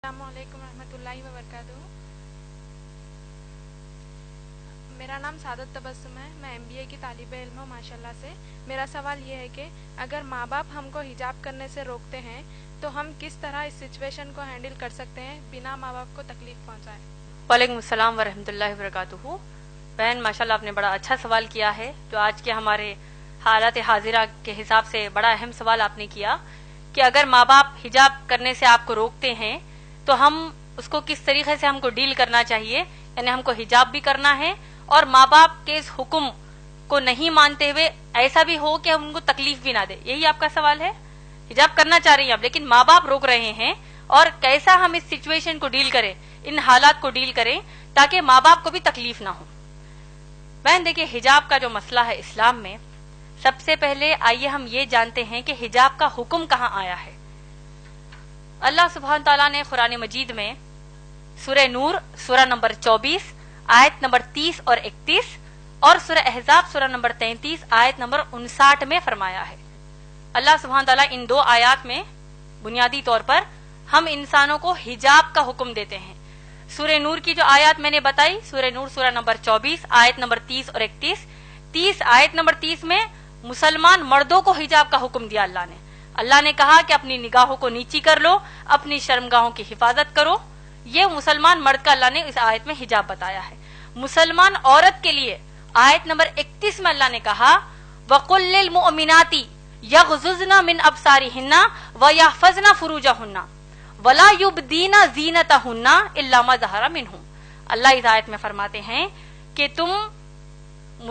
السلام علیکم ورحمۃ اللہ وبرکاتہ۔ میرا نام سعادت تبسم ہے، میں MBA کی طالب علم ہوں ماشاءاللہ سے۔ میرا سوال یہ ہے کہ اگر ماں باپ ہم کو حجاب کرنے سے روکتے ہیں تو ہم کس طرح اس سچویشن کو ہینڈل کر سکتے ہیں بنا ماں باپ کو تکلیف پہنچائے؟ وعلیکم السلام ورحمۃ اللہ وبرکاتہ۔ بہن ماشاءاللہ آپ نے بڑا اچھا سوال کیا ہے، جو آج کے ہمارے حالات حاضرہ کے حساب سے بڑا اہم سوال آپ نے کیا کہ اگر ماں باپ حجاب کرنے سے آپ کو روکتے ہیں تو ہم اس کو کس طریقے سے ہم کو ڈیل کرنا چاہیے، یعنی ہم کو حجاب بھی کرنا ہے اور ماں باپ کے اس حکم کو نہیں مانتے ہوئے ایسا بھی ہو کہ ہم ان کو تکلیف بھی نہ دے۔ یہی آپ کا سوال ہے؟ حجاب کرنا چاہ رہی ہیں آپ لیکن ماں باپ روک رہے ہیں، اور کیسا ہم اس سچویشن کو ڈیل کریں، ان حالات کو ڈیل کریں تاکہ ماں باپ کو بھی تکلیف نہ ہو۔ بہن دیکھیں، حجاب کا جو مسئلہ ہے اسلام میں، سب سے پہلے آئیے ہم یہ جانتے ہیں کہ حجاب کا حکم کہاں آیا ہے۔ اللہ سبحانہ تعالیٰ نے قرآن مجید میں سورہ نور سورہ نمبر 24 آیت نمبر 30 اور 31 اور سورہ احزاب سورہ نمبر 33 آیت نمبر 59 میں فرمایا ہے۔ اللہ سبحانہ تعالیٰ ان دو آیات میں بنیادی طور پر ہم انسانوں کو حجاب کا حکم دیتے ہیں۔ سورہ نور کی جو آیات میں نے بتائی، سورہ نور سورہ نمبر 24 آیت نمبر 30 اور 31، آیت نمبر 30 میں مسلمان مردوں کو حجاب کا حکم دیا اللہ نے کہا کہ اپنی نگاہوں کو نیچی کر لو، اپنی شرمگاہوں کی حفاظت کرو۔ یہ مسلمان مرد کا اللہ نے اس آیت میں حجاب بتایا ہے۔ مسلمان عورت کے لیے آیت نمبر 31 میں اللہ نے کہا وَقُلْ لِلْمُؤْمِنَاتِ يَغْضُضْنَ مِنْ أَبْصَارِهِنَّ وَيَحْفَظْنَ فُرُوجَهُنَّ وَلَا يُبْدِينَ زِينَتَهُنَّ إِلَّا مَا ظَهَرَ مِنْهُ۔ اللہ اس آیت میں فرماتے ہیں کہ تم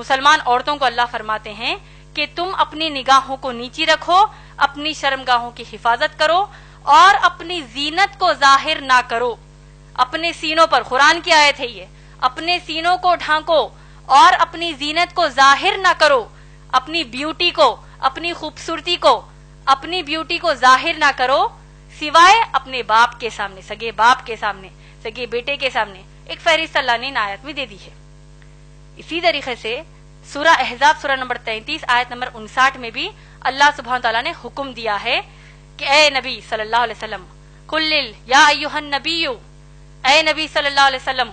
مسلمان عورتوں کو اللہ فرماتے ہیں کہ تم اپنی نگاہوں کو نیچی رکھو، اپنی شرمگاہوں کی حفاظت کرو اور اپنی زینت کو ظاہر نہ کرو۔ اپنے سینوں پر، قرآن کی آیت ہے یہ، اپنے سینوں کو ڈھانکو اور اپنی زینت کو ظاہر نہ کرو، اپنی بیوٹی کو، اپنی خوبصورتی کو، اپنی بیوٹی کو ظاہر نہ کرو سوائے اپنے باپ کے سامنے، سگے باپ کے سامنے، سگے بیٹے کے سامنے۔ ایک فہرست اللہ نے ان آیت میں دے دی ہے۔ اسی طریقے سے سورہ احزاب سورہ نمبر 33 آیت نمبر 59 میں بھی اللہ سبحانہ تعالیٰ نے حکم دیا ہے کہ اے نبی صلی اللہ علیہ وسلم قل یا ایھا النبی، اے نبی صلی اللہ علیہ وسلم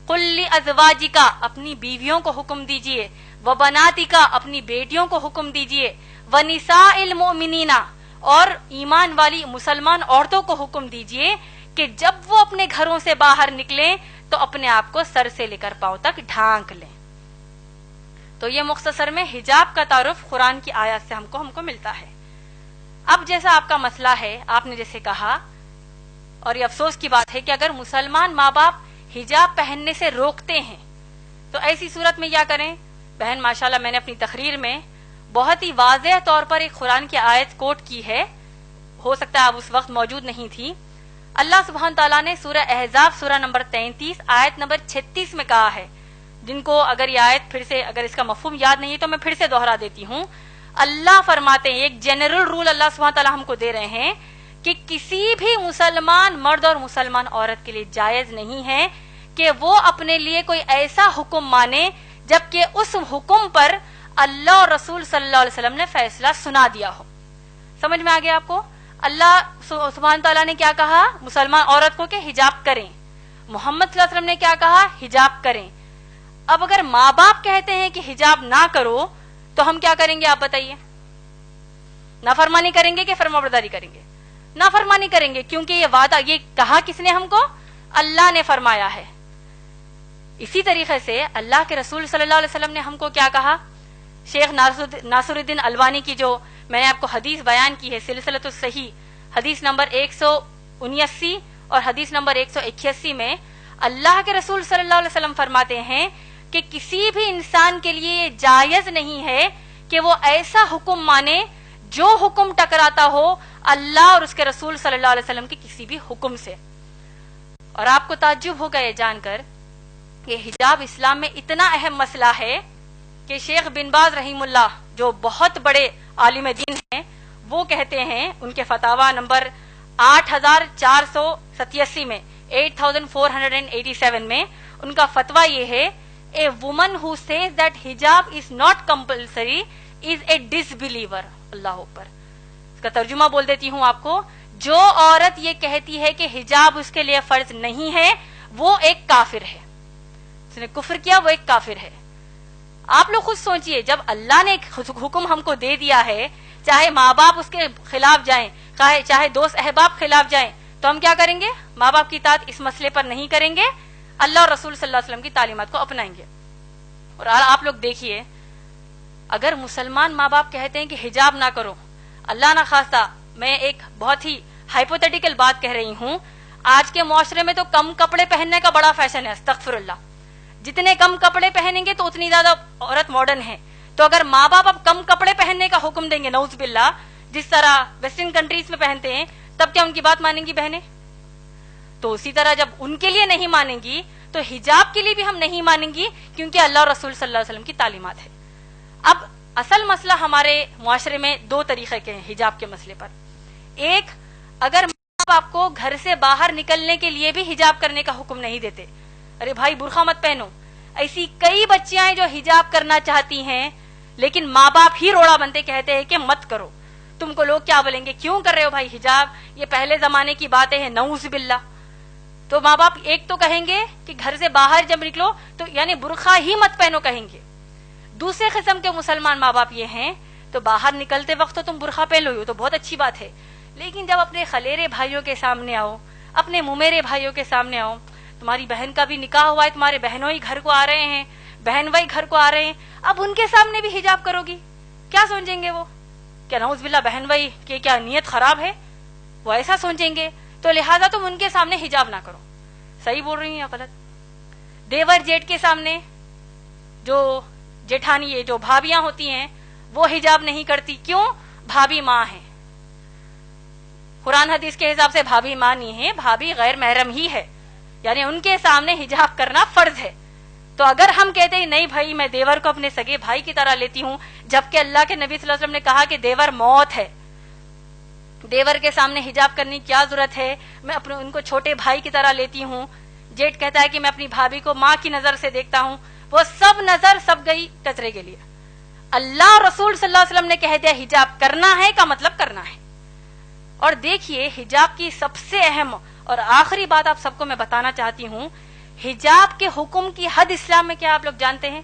قل لازواجک، اپنی بیویوں کو حکم دیجئے، وبناتک، اپنی بیٹیوں کو حکم دیجئے، ونساء المؤمنین، اور ایمان والی مسلمان عورتوں کو حکم دیجئے کہ جب وہ اپنے گھروں سے باہر نکلیں تو اپنے آپ کو سر سے لے کر پاؤں تک ڈھانک لیں۔ تو یہ مختصر میں حجاب کا تعارف قرآن کی آیات سے ہم کو ملتا ہے۔ اب جیسا آپ کا مسئلہ ہے، آپ نے جیسے کہا، اور یہ افسوس کی بات ہے کہ اگر مسلمان ماں باپ حجاب پہننے سے روکتے ہیں تو ایسی صورت میں کیا کریں؟ بہن ماشاءاللہ میں نے اپنی تقریر میں بہت ہی واضح طور پر ایک قرآن کی آیت کوٹ کی ہے، ہو سکتا ہے آپ اس وقت موجود نہیں تھی۔ اللہ سبحانہ تعالیٰ نے سورہ احزاب سورہ نمبر 33 آیت نمبر 36 میں کہا ہے، جن کو اگر یہ آیت پھر سے، اگر اس کا مفہوم یاد نہیں ہے تو میں پھر سے دوہرا دیتی ہوں۔ اللہ فرماتے ہیں، ایک جنرل رول اللہ سبحانہ تعالیٰ ہم کو دے رہے ہیں کہ کسی بھی مسلمان مرد اور مسلمان عورت کے لیے جائز نہیں ہے کہ وہ اپنے لیے کوئی ایسا حکم مانے جبکہ اس حکم پر اللہ اور رسول صلی اللہ علیہ وسلم نے فیصلہ سنا دیا ہو۔ سمجھ میں آ گیا آپ کو؟ اللہ سبحانہ تعالیٰ نے کیا کہا مسلمان عورت کو کہ حجاب کریں، محمد صلی اللہ علیہ وسلم نے کیا کہا حجاب کریں۔ اب اگر ماں باپ کہتے ہیں کہ حجاب نہ کرو تو ہم کیا کریں گے آپ بتائیے؟ نافرمانی کریں گے کہ فرمانبرداری کریں گے؟ نافرمانی کریں گے، کیونکہ یہ وعدہ، یہ کہا کس نے ہم کو؟ اللہ نے فرمایا ہے۔ اسی طریقے سے اللہ کے رسول صلی اللہ علیہ وسلم نے ہم کو کیا کہا؟ شیخ ناصر الدین البانی کی جو میں نے آپ کو حدیث بیان کی ہے، سلسلۃ الصحیح حدیث نمبر 179 اور حدیث نمبر 181 میں اللہ کے رسول صلی اللہ علیہ وسلم فرماتے ہیں کہ کسی بھی انسان کے لیے یہ جائز نہیں ہے کہ وہ ایسا حکم مانے جو حکم ٹکراتا ہو اللہ اور اس کے رسول صلی اللہ علیہ وسلم کے کسی بھی حکم سے۔ اور آپ کو تعجب ہوگا یہ جان کر کہ حجاب اسلام میں اتنا اہم مسئلہ ہے کہ شیخ بن باز رحیم اللہ جو بہت بڑے عالم دین ہیں، وہ کہتے ہیں ان کے فتاوی نمبر 8487 میں 8487 میں ان کا فتویٰ یہ ہے، a woman who says that حجاب از ناٹ کمپلسری از اے ڈسبلیور۔ اللہ اوپر، اس کا ترجمہ بول دیتی ہوں آپ کو، جو عورت یہ کہتی ہے کہ حجاب اس کے لیے فرض نہیں ہے وہ ایک کافر ہے، اس نے کفر کیا، وہ ایک کافر ہے۔ آپ لوگ خود سوچئے، جب اللہ نے حکم ہم کو دے دیا ہے، چاہے ماں باپ اس کے خلاف جائیں، چاہے دوست احباب خلاف جائیں، تو ہم کیا کریں گے؟ ماں باپ کی اطاعت اس مسئلے پر نہیں کریں گے، اللہ اور رسول صلی اللہ علیہ وسلم کی تعلیمات کو اپنائیں گے۔ اور آپ لوگ دیکھیے، اگر مسلمان ماں باپ کہتے ہیں کہ حجاب نہ کرو، اللہ نہ خواستہ، میں ایک بہت ہی ہائپوتھیٹیکل بات کہہ رہی ہوں، آج کے معاشرے میں تو کم کپڑے پہننے کا بڑا فیشن ہے، استغفر اللہ، جتنے کم کپڑے پہنیں گے تو اتنی زیادہ عورت ماڈرن ہے۔ تو اگر ماں باپ اب کم کپڑے پہننے کا حکم دیں گے، نعوذ باللہ، جس طرح ویسٹرن کنٹریز میں پہنتے ہیں، تب کیا ان کی بات مانیں گی بہنیں؟ تو اسی طرح جب ان کے لیے نہیں مانیں گی تو حجاب کے لیے بھی ہم نہیں مانیں گی، کیونکہ اللہ اور رسول صلی اللہ علیہ وسلم کی تعلیمات ہے۔ اب اصل مسئلہ ہمارے معاشرے میں دو طریقے کے ہیں حجاب کے مسئلے پر۔ ایک، اگر ماں باپ کو گھر سے باہر نکلنے کے لیے بھی حجاب کرنے کا حکم نہیں دیتے، ارے بھائی برقع مت پہنو، ایسی کئی بچیاں ہیں جو حجاب کرنا چاہتی ہیں لیکن ماں باپ ہی روڑا بنتے کہتے ہیں کہ مت کرو، تم کو لوگ کیا بولیں گے، کیوں کر رہے ہو بھائی حجاب، یہ پہلے زمانے کی باتیں ہیں، نعوذ باللہ۔ تو ماں باپ ایک تو کہیں گے کہ گھر سے باہر جب نکلو تو یعنی برقع ہی مت پہنو کہیں گے۔ دوسرے قسم کے مسلمان ماں باپ یہ ہیں تو باہر نکلتے وقت تو تم برقع پہن لو، تو بہت اچھی بات ہے، لیکن جب اپنے خلیرے بھائیوں کے سامنے آؤ، اپنے ممیرے بھائیوں کے سامنے آؤ، تمہاری بہن کا بھی نکاح ہوا ہے، تمہارے بہنوں ہی گھر کو آ رہے ہیں، بہن بھائی گھر کو آ رہے ہیں، اب ان کے سامنے بھی حجاب کرو گی، کیا سوچیں گے وہ؟ کیا نعوذ باللہ بہن بھائی کہ کیا نیت خراب ہے؟ وہ ایسا سوچیں گے، تو لہٰذا تم ان کے سامنے حجاب نہ کرو۔ صحیح بول رہی ہیں یا غلط؟ دیور جیٹ کے سامنے، جو جیٹھانی ہے، جو بھابیاں ہوتی ہیں، وہ حجاب نہیں کرتی، کیوں؟ بھابی ماں ہے، قرآن حدیث کے حساب سے بھابی ماں نہیں ہے، بھابی غیر محرم ہی ہے، یعنی ان کے سامنے حجاب کرنا فرض ہے۔ تو اگر ہم کہتے ہیں نہیں بھائی میں دیور کو اپنے سگے بھائی کی طرح لیتی ہوں، جبکہ اللہ کے نبی صلی اللہ علیہ وسلم نے کہا کہ دیور موت ہے، دیور کے سامنے حجاب کرنے کی کیا ضرورت ہے، میں اپنے ان کو چھوٹے بھائی کی طرح لیتی ہوں۔ جیٹ کہتا ہے کہ میں اپنی بھابھی کو ماں کی نظر سے دیکھتا ہوں، وہ سب نظر سب گئی کچرے کے لیے۔ اللہ اور رسول صلی اللہ علیہ وسلم نے کہہ دیا حجاب کرنا ہے کا مطلب کرنا ہے۔ اور دیکھیے حجاب کی سب سے اہم اور آخری بات آپ سب کو میں بتانا چاہتی ہوں، حجاب کے حکم کی حد اسلام میں کیا آپ لوگ جانتے ہیں؟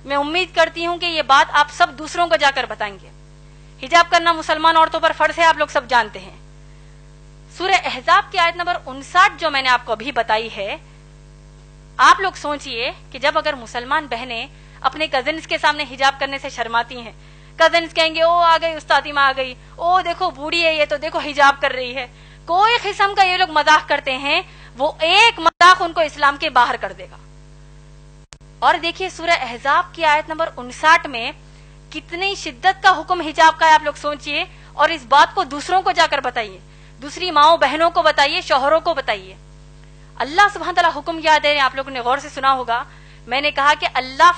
میں امید کرتی ہوں کہ یہ بات آپ سب دوسروں کو جا کر بتائیں گے۔ حجاب کرنا مسلمان عورتوں پر فرض ہے، آپ لوگ سب جانتے ہیں۔ سورہ احزاب کی آیت نمبر 59 جو میں نے آپ کو ابھی بتائی ہے، آپ لوگ سوچئے کہ جب اگر مسلمان بہنیں اپنے کزنز کے سامنے حجاب کرنے سے شرماتی ہیں، کزنز کہیں گے او آ گئی استادی ماں آ گئی، او دیکھو بوڑھی ہے یہ تو دیکھو حجاب کر رہی ہے، کوئی قسم کا یہ لوگ مذاق کرتے ہیں، وہ ایک مذاق ان کو اسلام کے باہر کر دے گا۔ اور دیکھیے سورہ احزاب کی آیت نمبر 59 میں کتنی شدت کا حکم حجاب کا ہے، آپ لوگ سوچئے، اور اس بات کو دوسروں کو جا کر بتائیے، دوسری ماؤں بہنوں کو بتائیے، شوہروں کو بتائیے۔ اللہ سبحانہ تعالیٰ حکم کیا دے رہے ہیں، آپ لوگوں نے غور سے سنا ہوگا، میں نے کہا کہ اللہ